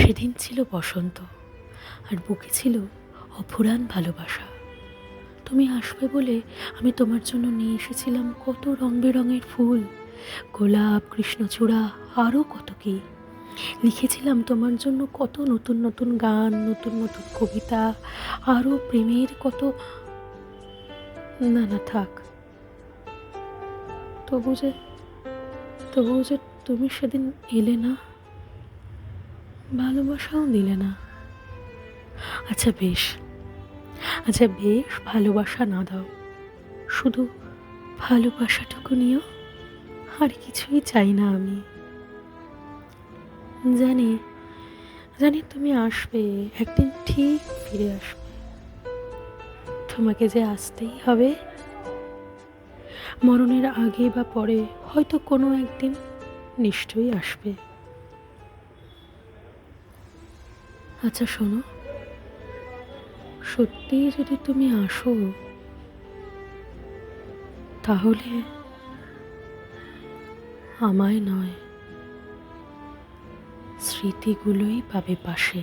সেদিন ছিল বসন্ত, আর বুকে ছিল অফুরান ভালোবাসা। তুমি আসবে বলে আমি তোমার জন্য নিয়ে এসেছিলাম কত রং বেরঙের ফুল, গোলাপ, কৃষ্ণচূড়া, আরও কত কি। লিখেছিলাম তোমার জন্য কত নতুন নতুন গান, নতুন নতুন কবিতা, আরও প্রেমের কত। না না, থাক। তবু যে তবু যে তুমি সেদিন এলে না, ভালোবাসাও দিলে না। আচ্ছা বেশ, ভালোবাসা না দাও, শুধু ভালোবাসাটুকু নিও। আর কিছুই চাই না আমি। জানি জানি তুমি আসবে, একদিন ঠিক ফিরে আসবে। তোমাকে যে আসতেই হবে, মরণের আগে বা পরে, হয়তো কোনো একদিন নিশ্চয়ই আসবে। আচ্ছা শোনো, সত্যি যদি তুমি আসো, তাহলে আমায় নয়, স্মৃতিগুলোই পাবে পাশে।